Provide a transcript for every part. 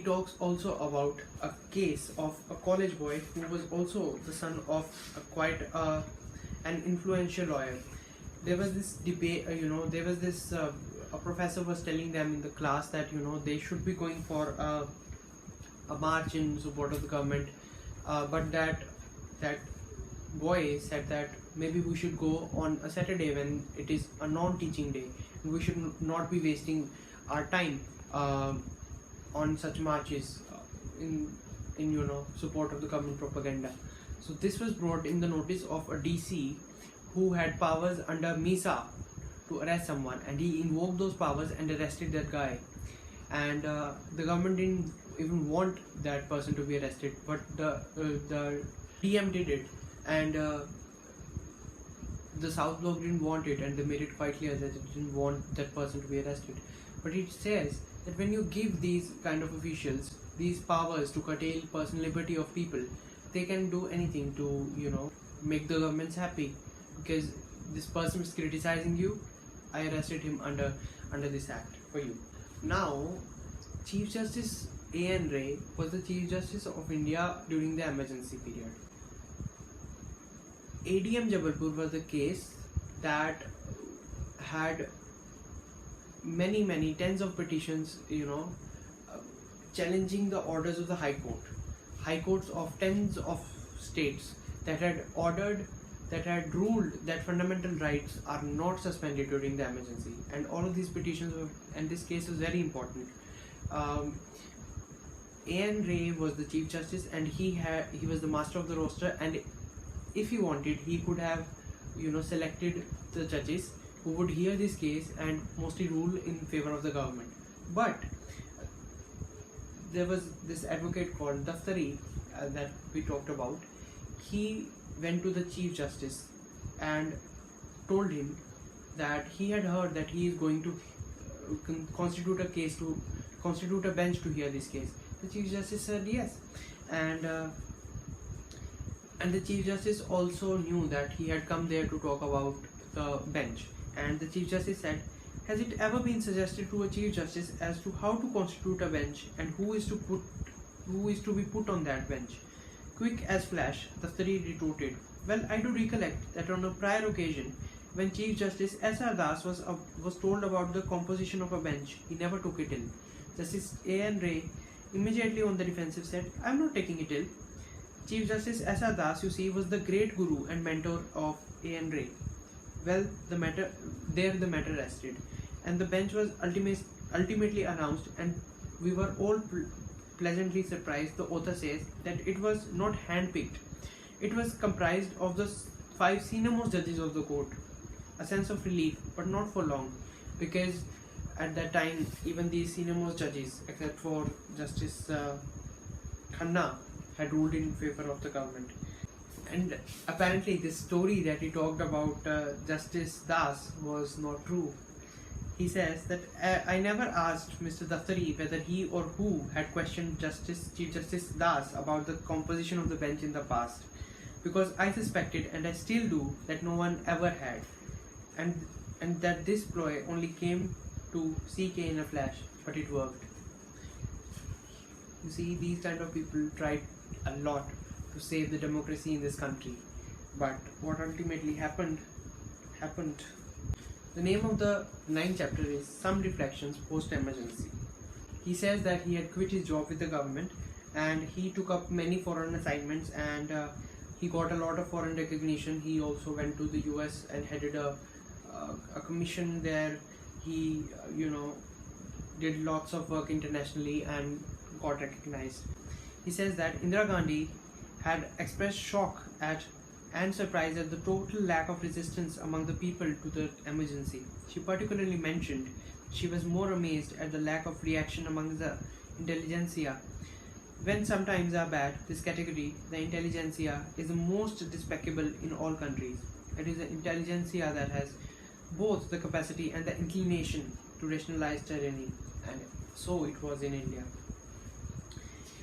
talks also about a case of a college boy who was also the son of quite an influential lawyer. There was this debate, there was this, a professor was telling them in the class that, they should be going for a march in support of the government, but that boy said that maybe we should go on a Saturday when it is a non-teaching day. We should not be wasting our time on such marches in support of the government propaganda. So this was brought in the notice of a DC who had powers under MISA to arrest someone, and he invoked those powers and arrested that guy. And the government didn't even want that person to be arrested, but the DM did it, and the South Bloc didn't want it, and they made it quite clear that it didn't want that person to be arrested. But it says that when you give these kind of officials these powers to curtail personal liberty of people, they can do anything to make the governments happy. Because this person is criticizing you, I arrested him under this act for you. Now, Chief Justice A.N. Ray was the Chief Justice of India during the emergency period. ADM Jabalpur was the case that had many tens of petitions, challenging the orders of the High Courts of tens of states that had ruled that fundamental rights are not suspended during the emergency. And all of these petitions were, and this case is very important. A.N. Ray was the Chief Justice, and he was the master of the roster, and if he wanted, he could have selected the judges who would hear this case and mostly rule in favor of the government. But there was this advocate called Daftari that we talked about. He went to the Chief Justice and told him that he had heard that he is going to constitute a bench to hear this case. The Chief Justice said yes, and the Chief Justice also knew that he had come there to talk about the bench. And the Chief Justice said, has it ever been suggested to a Chief Justice as to how to constitute a bench and who is to be put on that bench? Quick as flash, Daftari retorted, well, I do recollect that on a prior occasion, when Chief Justice S.R. Das was told about the composition of a bench, he never took it ill. Justice A.N. Ray, immediately on the defensive, said, I am not taking it ill. Chief Justice S.R. Das, you see, was the great guru and mentor of A.N. Ray. Well, the matter rested, and the bench was ultimately announced, and we were all pleasantly surprised. The author says that it was not handpicked. It was comprised of the 5 senior-most judges of the court. A sense of relief, but not for long, because at that time, even these senior-most judges, except for Justice Khanna, had ruled in favor of the government. And apparently this story that he talked about Justice Das was not true. He says that I never asked Mr. Daftari whether he or who had questioned Chief Justice Das about the composition of the bench in the past, because I suspected, and I still do, that no one ever had, and that this ploy only came to CK in a flash, but it worked. You see, these kind of people tried a lot to save the democracy in this country, but what ultimately happened. The name of the 9th chapter is Some Reflections Post-Emergency. He says that he had quit his job with the government, and he took up many foreign assignments, and he got a lot of foreign recognition. He also went to the US and headed a commission there. He did lots of work internationally and got recognized. He says that Indira Gandhi had expressed shock at and surprise at the total lack of resistance among the people to the emergency. She particularly mentioned she was more amazed at the lack of reaction among the intelligentsia. When some times are bad, this category, the intelligentsia, is the most despicable in all countries. It is the intelligentsia that has both the capacity and the inclination to rationalize tyranny, and so it was in India.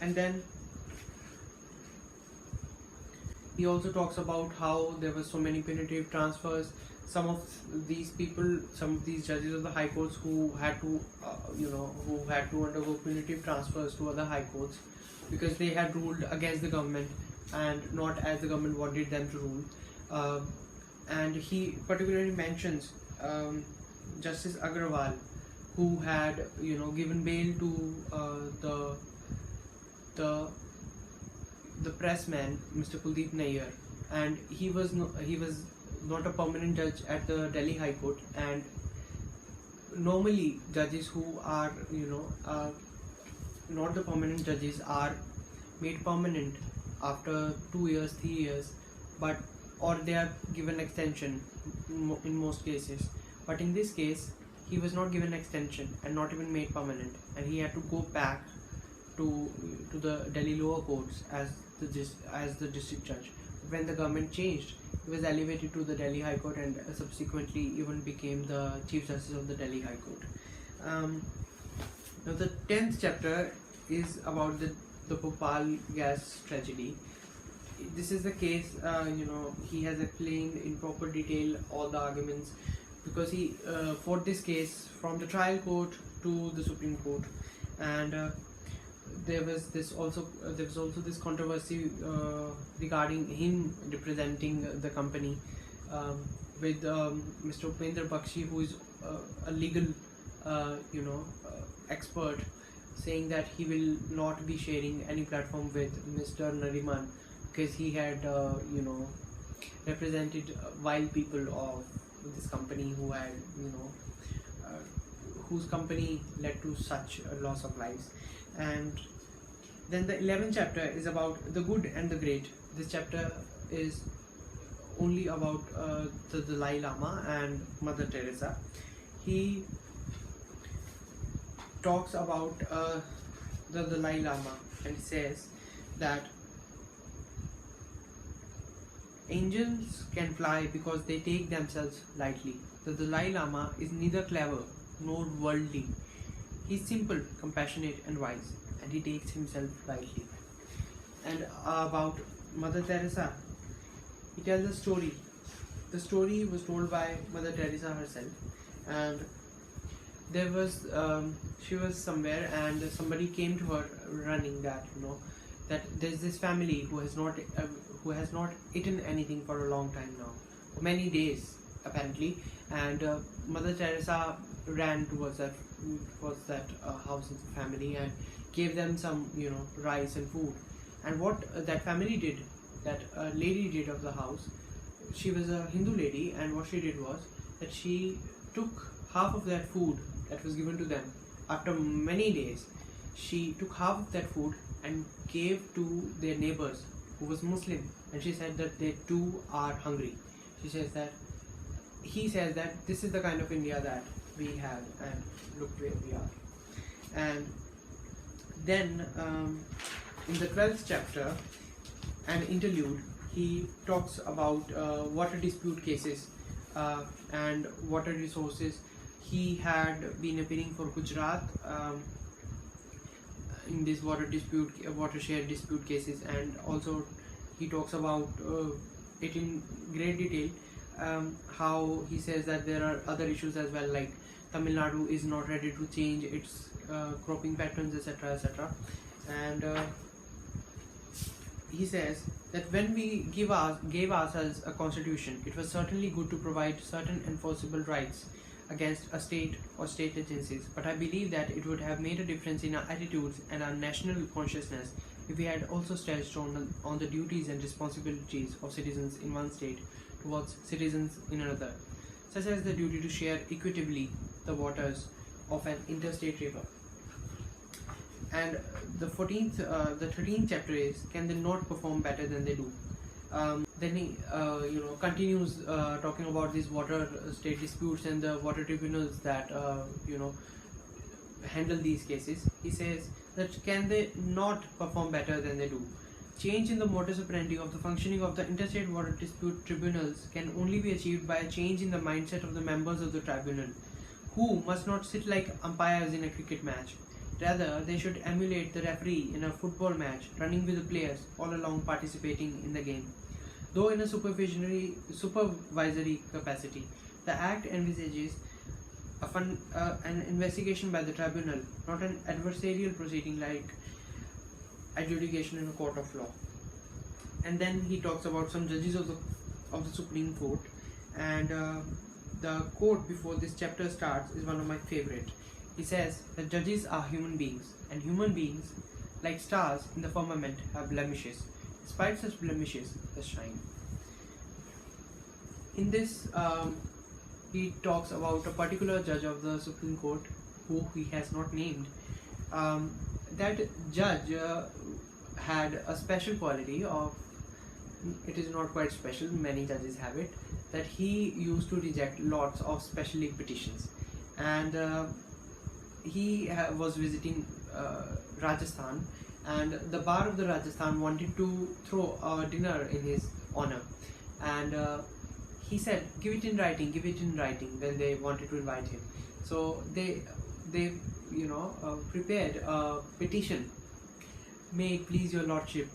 And then he also talks about how there were so many punitive transfers. some of these people, some of these judges of the high courts who had to, who had to undergo punitive transfers to other high courts because they had ruled against the government and not as the government wanted them to rule. And he particularly mentions Justice Agrawal, who had given bail to the pressman Mr. Kuldeep Nayyar, and he was not a permanent judge at the Delhi High Court. And normally judges who are not the permanent judges are made permanent after 2 years, 3 years, or they are given extension in most cases. But in this case, he was not given extension and not even made permanent, and he had to go back to the Delhi lower courts as the district judge. When the government changed, he was elevated to the Delhi High Court and subsequently even became the Chief Justice of the Delhi High Court. Now the 10th chapter is about the Bhopal gas tragedy. This is the case, he has explained in proper detail all the arguments, because he fought this case from the trial court to the Supreme Court. And there was also this controversy regarding him representing the company with Mr. Upendra Bakshi, who is a legal expert, saying that he will not be sharing any platform with Mr. Nariman because he had represented wild people of this company who had whose company led to such a loss of lives. And then the 11th chapter is about the good and the great. This chapter is only about the Dalai Lama and Mother Teresa. He talks about the Dalai Lama and says that angels can fly because they take themselves lightly. The Dalai Lama is neither clever nor worldly. He is simple, compassionate and wise, and he takes himself lightly. And about Mother Teresa, he tells a story. The story was told by Mother Teresa herself, and there was she was somewhere and somebody came to her running that that there's this family who has not eaten anything for a long time now, for many days apparently. And Mother Teresa ran towards that house of the family and gave them some rice and food. And what that family did, that lady did of the house, she was a Hindu lady, and what she did was that she took half of that food that was given to them after many days. She took half of that food and gave to their neighbors who was Muslim, and she said that they too are hungry. He says that this is the kind of India that we have, and look where we are. And then in the 12th chapter, an interlude, he talks about water dispute cases and water resources. He had been appearing for Gujarat in this watershed dispute cases, and also he talks about it in great detail. How he says that there are other issues as well, like Tamil Nadu is not ready to change its cropping patterns, etc., etc. And he says that when we gave ourselves a constitution, it was certainly good to provide certain enforceable rights against a state or state agencies, but I believe that it would have made a difference in our attitudes and our national consciousness if we had also stressed on the duties and responsibilities of citizens in one state towards citizens in another, such as the duty to share equitably the waters of an interstate river. And the 13th chapter is, can they not perform better than they do? Then he continues talking about these water state disputes and the water tribunals that handle these cases. He says that can they not perform better than they do? Change in the modus operandi of the functioning of the interstate water dispute tribunals can only be achieved by a change in the mindset of the members of the tribunal, who must not sit like umpires in a cricket match. Rather, they should emulate the referee in a football match, running with the players all along participating in the game. Though in a supervisory capacity, the Act envisages an investigation by the tribunal, not an adversarial proceeding like adjudication in a court of law. And then he talks about some judges of the Supreme Court, and the quote before this chapter starts is one of my favorite. He says that judges are human beings, and human beings, like stars in the firmament, have blemishes. Despite such blemishes, they shine. In this, he talks about a particular judge of the Supreme Court who he has not named. That judge had a special quality of, it is not quite special, many judges have it, that he used to reject lots of special league petitions. And he was visiting Rajasthan, and the bar of the Rajasthan wanted to throw a dinner in his honor, and he said, give it in writing when they wanted to invite him. So they prepared a petition, may it please your lordship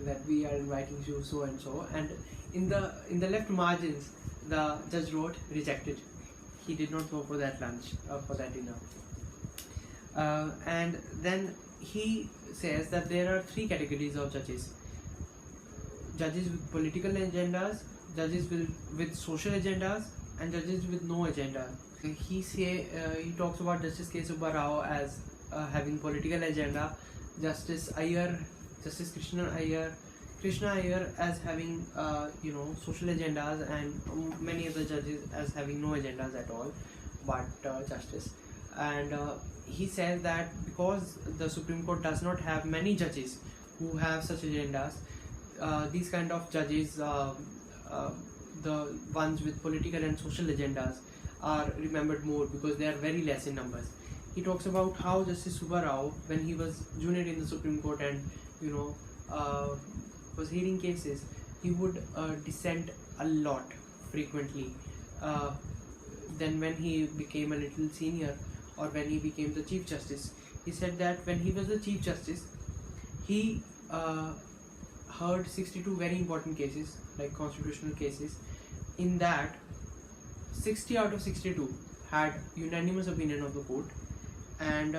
that we are inviting you so and so, and in the left margins the judge wrote rejected. He did not go for that lunch, for that dinner. And then he says that there are three categories of judges: judges with political agendas, judges with social agendas, and judges with no agenda. He talks about Justice K. Subba Rao as having political agenda, Justice Krishna Iyer as having social agendas, and many other judges as having no agendas at all but justice. And he says that because the Supreme Court does not have many judges who have such agendas, these kind of judges, the ones with political and social agendas, are remembered more because they are very less in numbers. He talks about how Justice Subba Rao, when he was junior in the Supreme Court and was hearing cases, he would dissent a lot frequently. Then when he became a little senior, or when he became the Chief Justice, he said that when he was the Chief Justice, he heard 62 very important cases, like constitutional cases. In that, 60 out of 62 had unanimous opinion of the court, and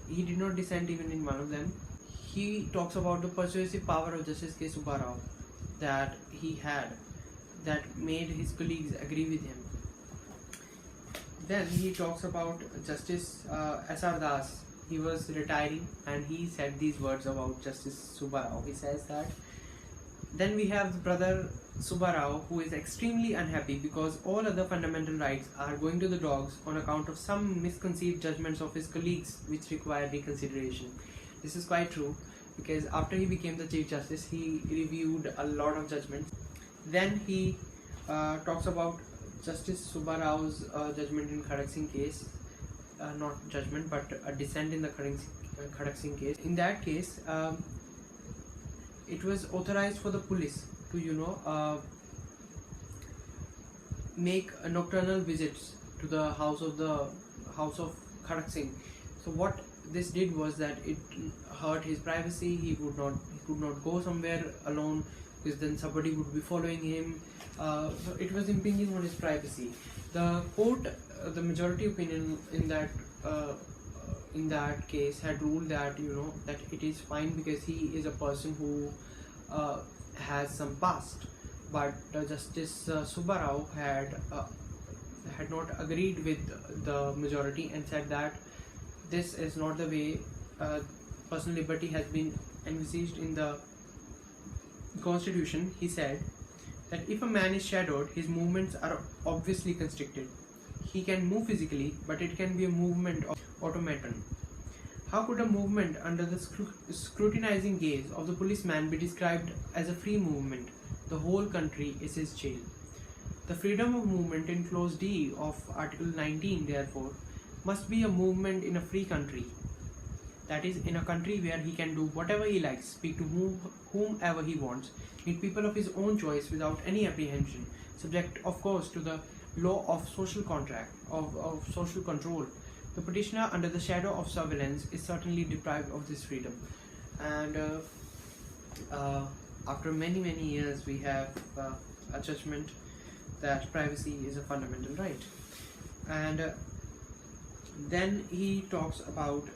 he did not dissent even in one of them. He talks about the persuasive power of Justice K. Subba Rao that he had, that made his colleagues agree with him. Then he talks about Justice S.R. Das. He was retiring and he said these words about Justice Subba Rao. He says that, then we have the brother Subba Rao, who is extremely unhappy because all other fundamental rights are going to the dogs on account of some misconceived judgments of his colleagues which require reconsideration. This is quite true, because after he became the Chief Justice, he reviewed a lot of judgments. Then he talks about Justice Subba Rao's judgment in Khadak Singh case, not judgment but a dissent in the Khadak Singh case. In that case, it was authorized for the police to make nocturnal visits to the house of Khadak Singh. So what this did was that it hurt his privacy. He could not go somewhere alone because then somebody would be following him. So it was impinging on his privacy. The court, the majority opinion in that case had ruled that that it is fine because he is a person who has some past. But Justice Subba Rao had not agreed with the majority and said that this is not the way personal liberty has been envisaged in the Constitution. He said that if a man is shadowed, his movements are obviously constricted. He can move physically, but it can be a movement of automaton. How could a movement under the scrutinizing gaze of the policeman be described as a free movement? The whole country is his jail. The freedom of movement in clause D of Article 19, therefore, must be a movement in a free country. That is, in a country where he can do whatever he likes, speak to whomever he wants, meet people of his own choice without any apprehension, subject, of course, to the law of social contract, of social control. The petitioner, under the shadow of surveillance, is certainly deprived of this freedom. And after many years we have a judgment that privacy is a fundamental right. And then he talks about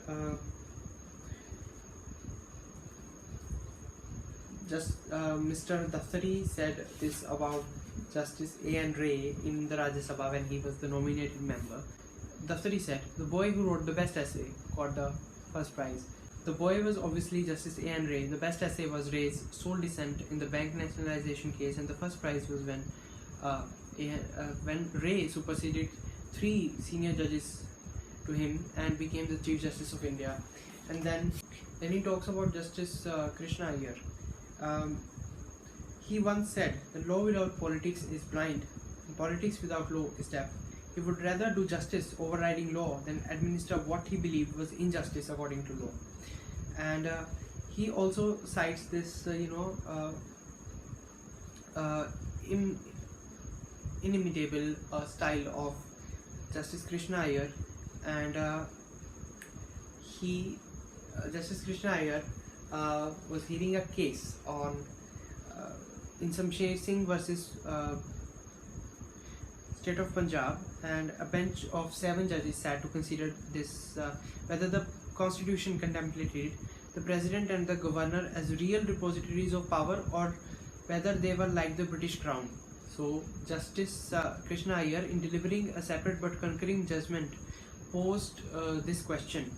Mr. Daftari said this about Justice A.N. Ray in the Rajya Sabha when he was the nominated member. Daftari said, "The boy who wrote the best essay got the first prize. The boy was obviously Justice A.N. Ray. The best essay was Ray's sole dissent in the bank nationalization case, and the first prize was when Ray superseded 3 senior judges to him and became the Chief Justice of India." And then he talks about Justice Krishna here. He once said, "The law without politics is blind, and politics without law is deaf." He would rather do justice overriding law than administer what he believed was injustice according to law. And he also cites this, inimitable style of Justice Krishna Iyer, and Justice Krishna Iyer was hearing a case on in Samsher Singh versus State of Punjab, and a bench of 7 judges sat to consider this whether the Constitution contemplated the President and the Governor as real repositories of power, or whether they were like the British Crown. So Justice Krishna Iyer, in delivering a separate but concurring judgment, posed this question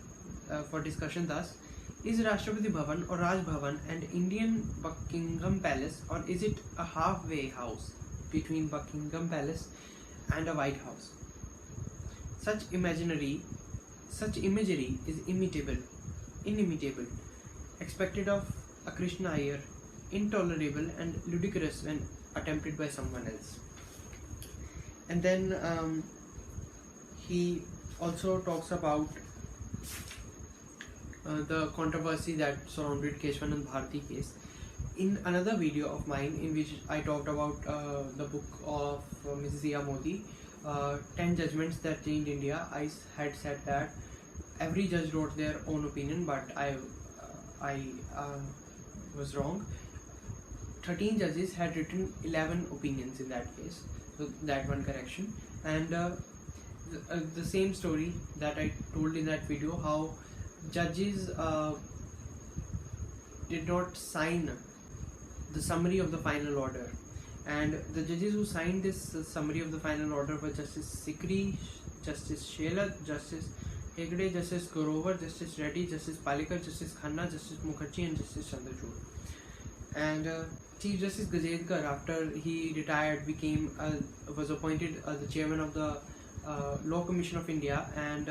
for discussion thus: "Is Rashtrapati Bhavan or Raj Bhavan an Indian Buckingham Palace, or is it a halfway house between Buckingham Palace and a White House? Such imagery is inimitable, expected of a Krishna Iyer, intolerable and ludicrous when attempted by someone else." And then he also talks about the controversy that surrounded Keshwanand Bharati case. In another video of mine, in which I talked about the book of Mrs. Zia Modi, 10 Judgments That Changed India, I had said that every judge wrote their own opinion, but I was wrong. 13 judges had written 11 opinions in that case, so that one correction. And the same story that I told in that video, how judges did not sign the summary of the final order, and the judges who signed this summary of the final order were Justice Sikri, Justice Shelat, Justice Hegde, Justice Grover, Justice Reddy, Justice Palikar, Justice Khanna, Justice Mukherjee and Justice Chandrachud. And Chief Justice Gajedkar, after he retired, was appointed the chairman of the Law Commission of India, and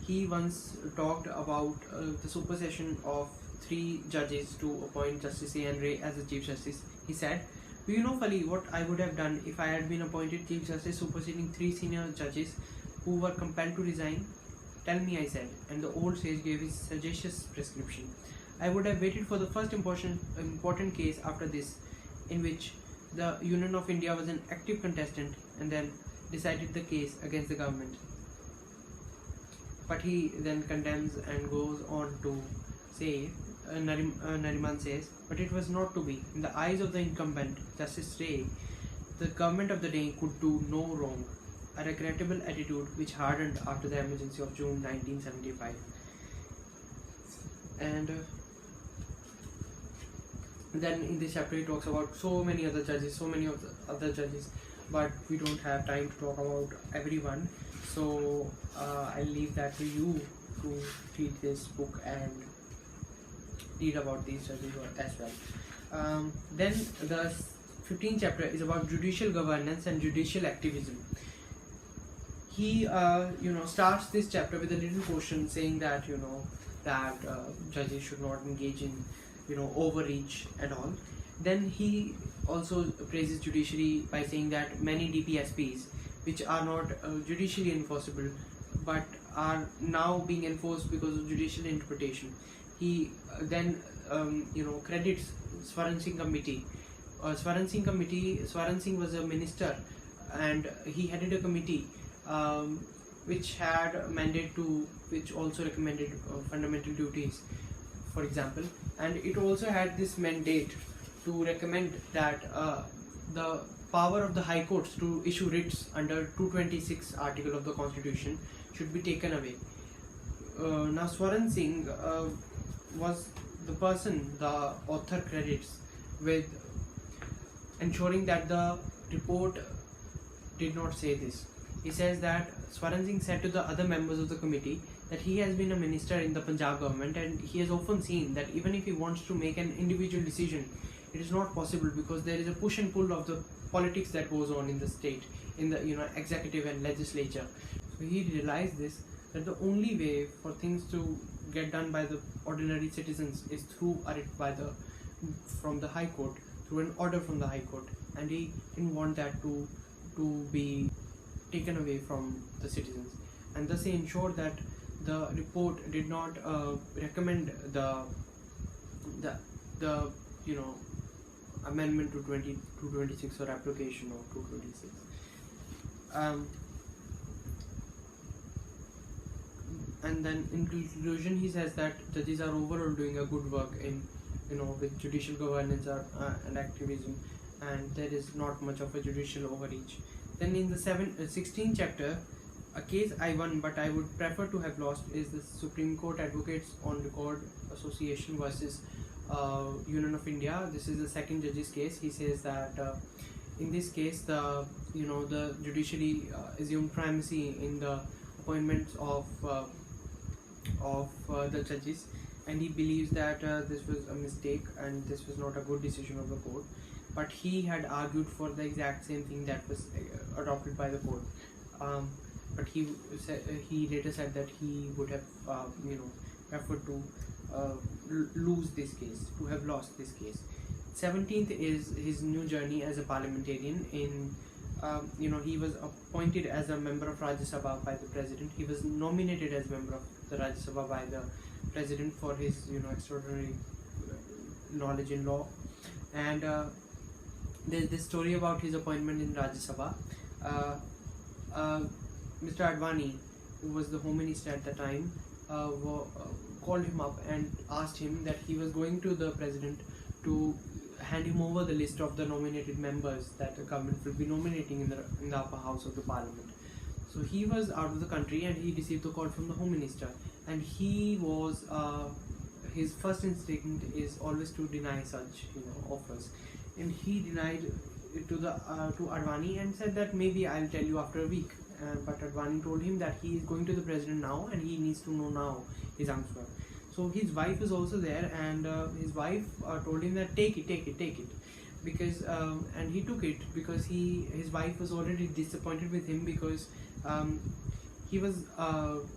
he once talked about the supersession of 3 judges to appoint Justice A.N. Ray as the Chief Justice. He said, "Do you know, Fali, what I would have done if I had been appointed Chief Justice superseding 3 senior judges who were compelled to resign? Tell me," I said, and the old sage gave his sagacious prescription. "I would have waited for the first important case after this, in which the Union of India was an active contestant, and then decided the case against the government." But he then condemns and goes on to say, Nariman says, "But it was not to be. In the eyes of the incumbent, Justice Ray, the government of the day could do no wrong, a regrettable attitude which hardened after the emergency of June 1975. And then in this chapter he talks about so many other judges, but we don't have time to talk about everyone, so I'll leave that to you to read this book and read about these judges as well. Then the 15th chapter is about judicial governance and judicial activism. He starts this chapter with a little question saying that judges should not engage in overreach and all. Then he also praises judiciary by saying that many DPSPs, which are not judicially enforceable but are now being enforced because of judicial interpretation. He then credits Swaran Singh committee. Swaran Singh was a minister, and he headed a committee which had a mandate which also recommended fundamental duties, for example, and it also had this mandate to recommend that the power of the High Courts to issue writs under 226 article of the Constitution should be taken away. Now Swaran Singh was the person the author credits with ensuring that the report did not say this. He says that Swaran Singh said to the other members of the committee that he has been a minister in the Punjab government, and he has often seen that even if he wants to make an individual decision, it is not possible because there is a push and pull of the politics that goes on in the state, in the executive and legislature. So he realized this, that the only way for things to get done by the ordinary citizens is through a writ from the High Court, through an order from the High Court, and he didn't want that to be taken away from the citizens, and thus he ensured that the report did not recommend the amendment to 226 or application of 226. And then in conclusion he says that judges are overall doing a good work in with judicial governance and activism, and there is not much of a judicial overreach. Then in the 16th chapter, a case I won but I would prefer to have lost is the Supreme Court Advocates on Record Association versus Union of India. This is the second judge's case. He says that in this case the judiciary assumed primacy in the appointments of the judges, and he believes that this was a mistake and this was not a good decision of the court, but he had argued for the exact same thing that was adopted by the court, but he later said that he would have preferred to lose this case, to have lost this case. 17th is his new journey as a parliamentarian. He was appointed as a member of Rajya Sabha by the president. He was nominated as member of the Rajya Sabha by the president for his extraordinary knowledge in law. And there's this story about his appointment in Rajya Sabha. Mr. Advani, who was the Home Minister at the time, called him up and asked him that he was going to the president to hand him over the list of the nominated members that the government will be nominating in the upper house of the parliament. So he was out of the country and he received the call from the Home Minister, and he was his first instinct is always to deny such offers, and he denied it to Advani and said that maybe I'll tell you after a week. But Advani told him that he is going to the president now and he needs to know now his answer. So his wife was also there, and his wife told him that take it, because and he took it because his wife was already disappointed with him because he was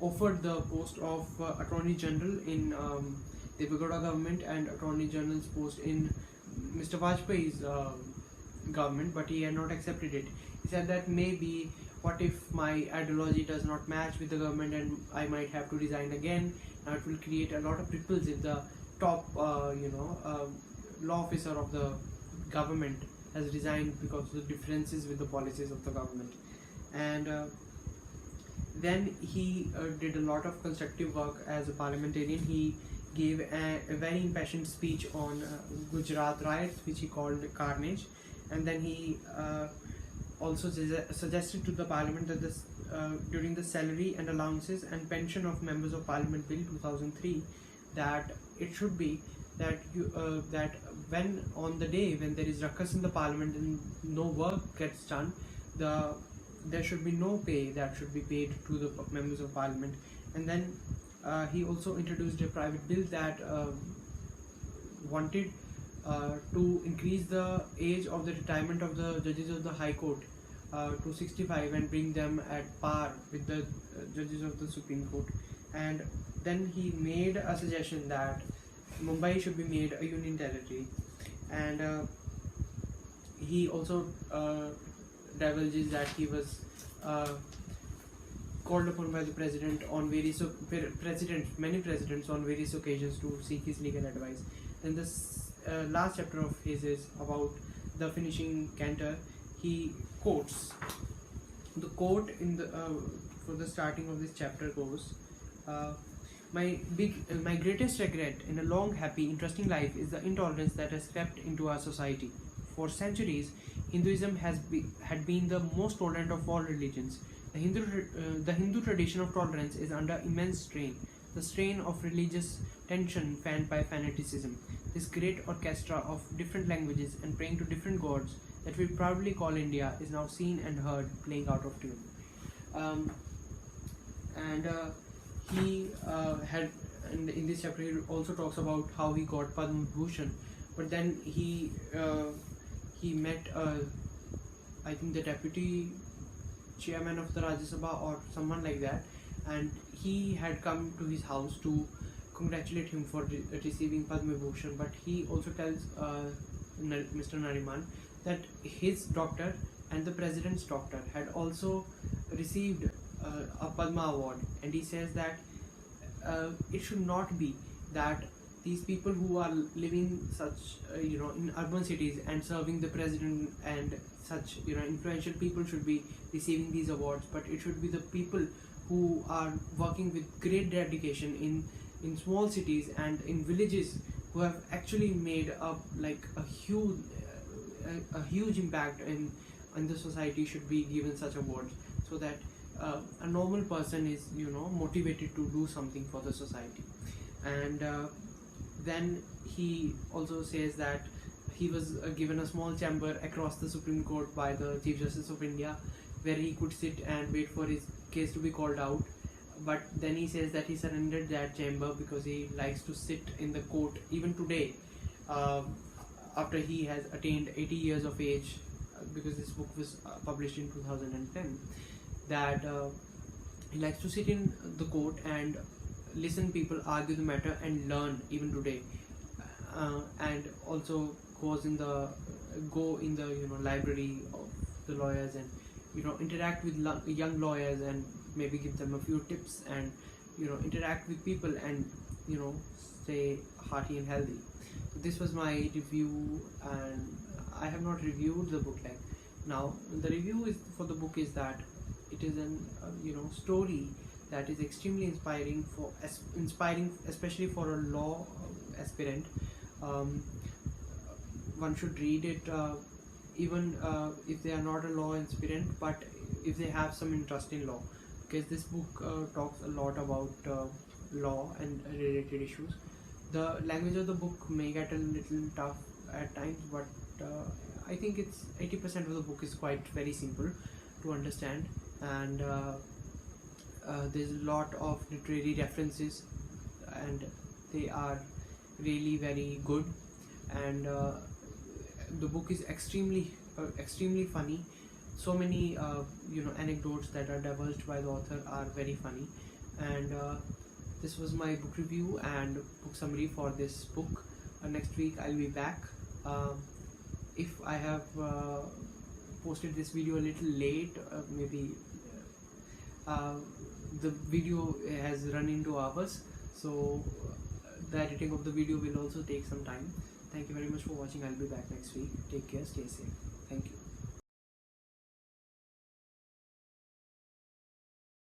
offered the post of Attorney General in the Vigoda government and Attorney General's post in Mr. Vajpayee's government, but he had not accepted it. He said that maybe what if my ideology does not match with the government and I might have to resign again. Now it will create a lot of ripples if the top law officer of the government has resigned because of the differences with the policies of the government. And then he did a lot of constructive work as a parliamentarian. He gave a very impassioned speech on Gujarat riots, which he called carnage, and then he also suggested to the parliament that during the salary and allowances and pension of members of parliament bill 2003, that it should be that that when on the day when there is ruckus in the parliament and no work gets done, there should be no pay that should be paid to the members of parliament. And then he also introduced a private bill that wanted to increase the age of the retirement of the judges of the High Court to 65 and bring them at par with the judges of the Supreme Court. And then he made a suggestion that Mumbai should be made a union territory, and he also divulges that he was called upon by the president on many presidents on various occasions to seek his legal advice. Then this last chapter of his is about the finishing canter. He quotes the quote in the for the starting of this chapter goes, My greatest regret in a long, happy, interesting life is the intolerance that has crept into our society. For centuries, Hinduism had been the most tolerant of all religions. The Hindu tradition of tolerance is under immense strain, the strain of religious tension fanned by fanaticism. This great orchestra of different languages and praying to different gods that we proudly call India is now seen and heard playing out of tune. Um, and he had and in this chapter he also talks about how he got Padmabhushan, but then he met I think the deputy chairman of the Rajya Sabha or someone like that, and he had come to his house to congratulate him for receiving Padmabhushan. But he also tells Mr. Nariman that his doctor and the president's doctor had also received a Padma award, and he says that it should not be that these people who are living such in urban cities and serving the president and such influential people should be receiving these awards, but it should be the people who are working with great dedication in small cities and in villages who have actually made up like a huge impact in the society should be given such awards, so that a normal person is motivated to do something for the society. And then he also says that he was given a small chamber across the Supreme Court by the Chief Justice of India, where he could sit and wait for his case to be called out. But then he says that he surrendered that chamber because he likes to sit in the court even today, after he has attained 80 years of age, because this book was published in 2010, that he likes to sit in the court and listen people argue the matter and learn even today, and also go in the library of the lawyers and interact with young lawyers and maybe give them a few tips and interact with people and stay hearty and healthy. So this was my review, and I have not reviewed the book. Like now, the review for the book is that it is an story that is extremely inspiring especially for a law aspirant. One should read it even if they are not a law aspirant, but if they have some interest in law, because this book talks a lot about law and related issues. The language of the book may get a little tough at times, but I think it's 80% of the book is quite very simple to understand, and there's a lot of literary references and they are really very good, and the book is extremely funny. So many anecdotes that are divulged by the author are very funny, and this was my book review and book summary for this book. Next week I'll be back. If I have posted this video a little late, maybe the video has run into hours, so the editing of the video will also take some time. Thank you very much for watching. I'll be back next week. Take care, stay safe. Thank you.